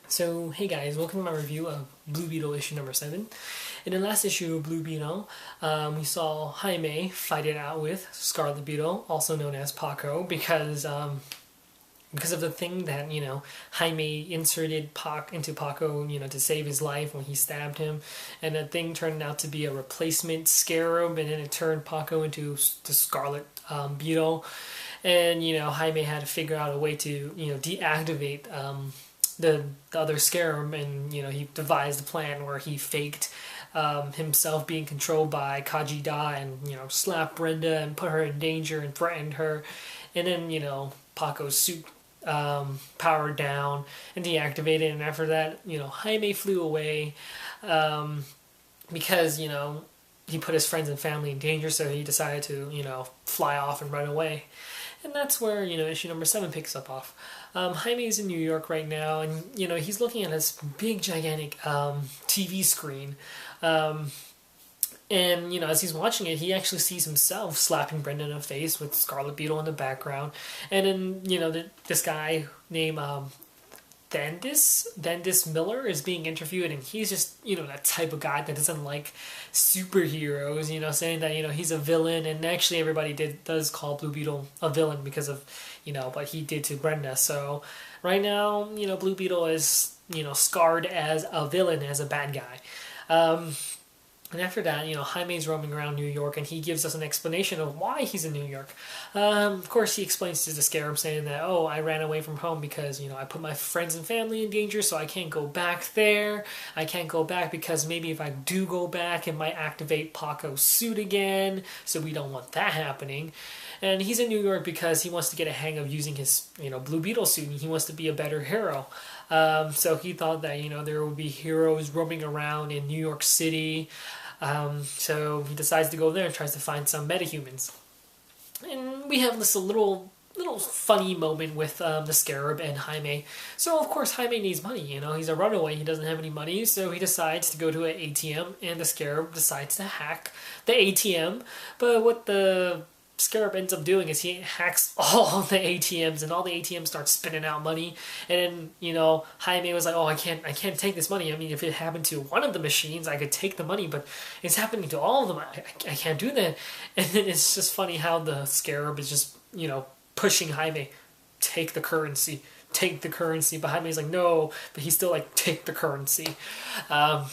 So, hey guys, welcome to my review of Blue Beetle issue number 7. In the last issue of Blue Beetle, we saw Jaime fight it out with Scarlet Beetle, also known as Paco, because of the thing that, Jaime inserted into Paco, to save his life when he stabbed him. And that thing turned out to be a replacement scarab, and then it turned Paco into the Scarlet Beetle. And, Jaime had to figure out a way to, deactivate the other scarab, and he devised a plan where he faked himself being controlled by Kajida and slapped Brenda and put her in danger and threatened her, and then Paco's suit powered down and deactivated, and after that Jaime flew away because he put his friends and family in danger, so he decided to fly off and run away. And that's where, issue number 7 picks up off. Jaime's in New York right now, and, he's looking at this big, gigantic TV screen. And, as he's watching it, he actually sees himself slapping Brenda in the face with Scarlet Beetle in the background. And then, this guy named Thandis Miller is being interviewed, and he's just, that type of guy that doesn't like superheroes, saying that, he's a villain, and actually everybody does call Blue Beetle a villain because of, what he did to Brenda. So right now, Blue Beetle is, scarred as a villain, as a bad guy. And after that, Jaime's roaming around New York, and he gives us an explanation of why he's in New York. Of course, he explains to the Scarab, saying that, oh, I ran away from home because, I put my friends and family in danger, so I can't go back there. I can't go back because maybe if I do go back, it might activate Paco's suit again, so we don't want that happening. And he's in New York because he wants to get a hang of using his, Blue Beetle suit, and he wants to be a better hero. So he thought that, there would be heroes roaming around in New York City. So he decides to go there and tries to find some metahumans. And we have this little funny moment with the Scarab and Jaime. So of course Jaime needs money, he's a runaway, he doesn't have any money, so he decides to go to an ATM, and the Scarab decides to hack the ATM. But what the Scarab ends up doing is he hacks all the ATMs, and all the ATMs start spinning out money. And then, Jaime was like, oh, I can't take this money. I mean, if it happened to one of the machines, I could take the money, but it's happening to all of them. I can't do that. And then it's just funny how the Scarab is just, pushing Jaime, take the currency. Take the currency. But Jaime's like, no, but he's still like, take the currency. But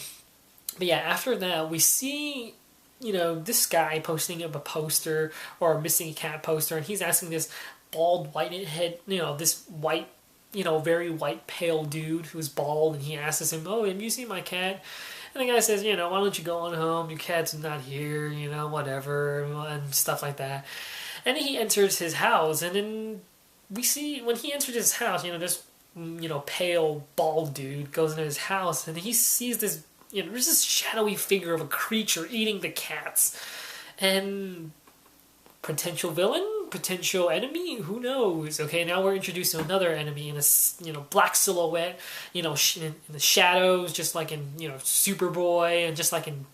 yeah, after that, we see this guy posting up a poster, or a missing cat poster, and he's asking this bald, white head, this white, very white, pale dude who's bald, and he asks him, oh, have you seen my cat? And the guy says, why don't you go on home, your cat's not here, whatever, and stuff like that. And then he enters his house, and then we see, when he enters his house, this, pale, bald dude goes into his house, and he sees this, there's this shadowy figure of a creature eating the cats. And potential villain? Potential enemy? Who knows? Okay, now we're introduced to another enemy in a, black silhouette, in the shadows, just like in, Superboy, and just like in,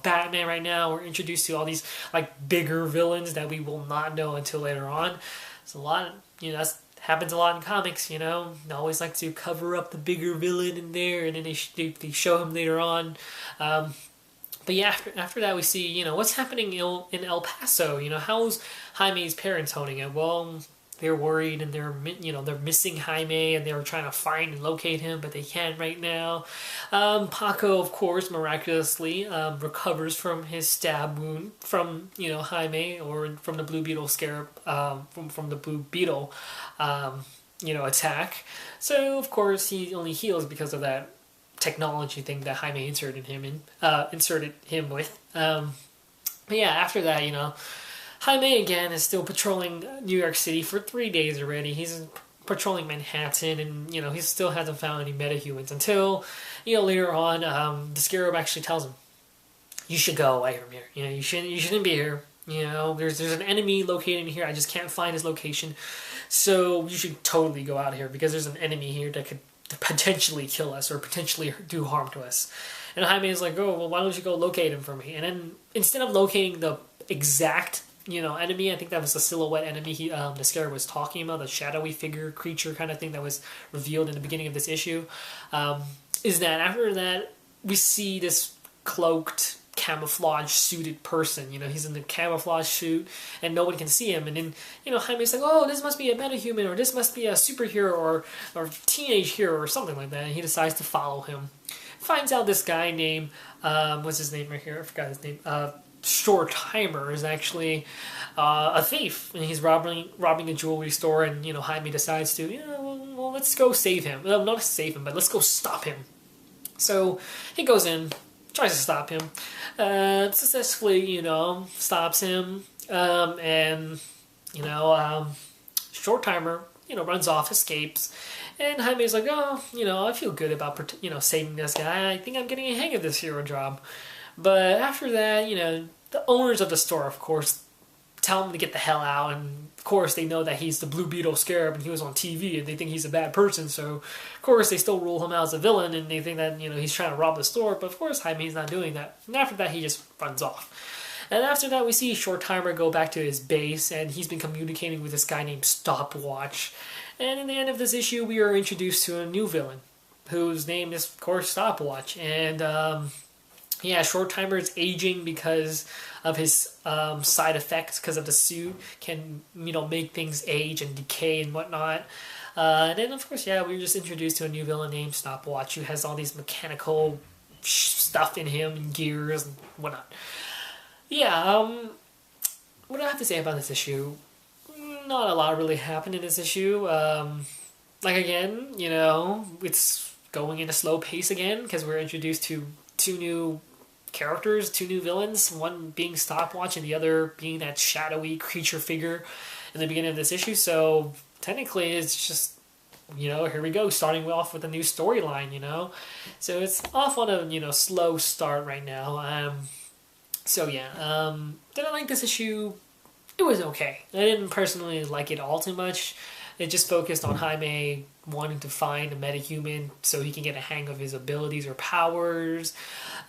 Batman right now. We're introduced to all these, like, bigger villains that we will not know until later on. It's a lot, that's happens a lot in comics, They always like to cover up the bigger villain in there, and then they show him later on. But yeah, after that we see, what's happening in El Paso. How's Jaime's parents holding it? Well, they're worried, and they're missing Jaime, and they were trying to find and locate him, but they can't right now. Paco, of course, miraculously recovers from his stab wound from Jaime, or from the Blue Beetle Scarab, from the Blue Beetle attack. So of course he only heals because of that technology thing that Jaime inserted him with. But yeah, after that, Jaime again is still patrolling New York City for 3 days already. He's patrolling Manhattan, and he still hasn't found any metahumans until later on the Scarab actually tells him, you should go away from here. You shouldn't be here. There's an enemy located in here. I just can't find his location. So you should totally go out of here, because there's an enemy here that could potentially kill us or potentially do harm to us. And Jaime is like, oh, well, why don't you go locate him for me? And then instead of locating the exact enemy. I think that was the silhouette enemy the Scarab was talking about, the shadowy figure creature kind of thing that was revealed in the beginning of this issue. Is that after that we see this cloaked, camouflage suited person. He's in the camouflage suit and no one can see him. And then, Jaime's like, oh, this must be a metahuman, or this must be a superhero, or teenage hero, or something like that. And he decides to follow him. Finds out this guy named, what's his name right here? I forgot his name. Shortheimer is actually a thief, and he's robbing a jewelry store. And Jaime decides to, well, let's go save him. Well, not save him, but let's go stop him. So he goes in, tries to stop him, successfully, stops him, and Shortheimer, runs off, escapes, and Jaime's like, oh, I feel good about, saving this guy. I think I'm getting a hang of this hero job. But after that, the owners of the store, of course, tell him to get the hell out, and of course they know that he's the Blue Beetle Scarab and he was on TV, and they think he's a bad person, so of course they still rule him out as a villain, and they think that he's trying to rob the store, but of course Jaime's not doing that. And after that he just runs off. And after that we see Shortheimer go back to his base, and he's been communicating with this guy named Stopwatch. And in the end of this issue we are introduced to a new villain, whose name is of course Stopwatch. And Shortheimer is aging because of his side effects, because of the suit, can make things age and decay and whatnot. And then of course, we're just introduced to a new villain named Stopwatch, who has all these mechanical stuff in him and gears and whatnot. What do I have to say about this issue? Not a lot really happened in this issue. Again, it's going in a slow pace again, because we're introduced to two new characters, two new villains, one being Stopwatch and the other being that shadowy creature figure in the beginning of this issue. So technically it's just, here we go, starting off with a new storyline, So it's off on a, slow start right now. Did I like this issue? It was okay. I didn't personally like it all too much. It just focused on Jaime wanting to find a metahuman so he can get a hang of his abilities or powers.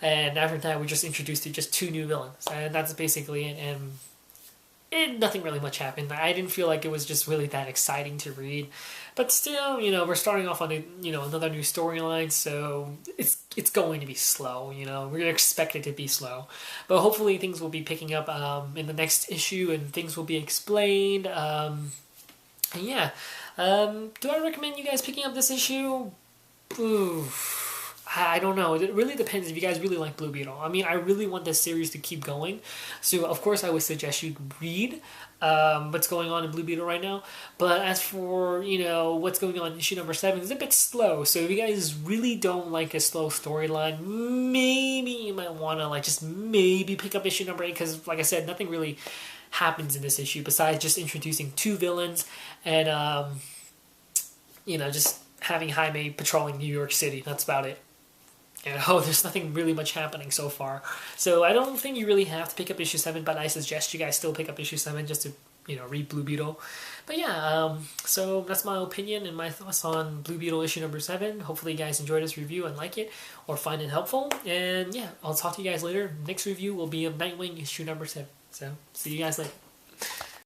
And after that, we're just introduced to just two new villains. And that's basically it. And nothing really much happened. I didn't feel like it was just really that exciting to read. But still, we're starting off on another new storyline, so it's going to be slow, We're expected to be slow. But hopefully things will be picking up in the next issue, and things will be explained. Do I recommend you guys picking up this issue? I don't know. It really depends if you guys really like Blue Beetle. I mean, I really want this series to keep going. So, of course, I would suggest you read what's going on in Blue Beetle right now. But as for, what's going on in issue number 7, it's a bit slow. So if you guys really don't like a slow storyline, maybe you might want to, just maybe pick up issue number 8. Because, like I said, nothing really happens in this issue besides just introducing two villains and, just having Jaime patrolling New York City. That's about it. There's nothing really much happening so far. So I don't think you really have to pick up issue 7, but I suggest you guys still pick up issue 7 just to, read Blue Beetle. But so that's my opinion and my thoughts on Blue Beetle issue number 7. Hopefully you guys enjoy this review and like it or find it helpful. And I'll talk to you guys later. Next review will be of Nightwing issue number 7. So see you guys later.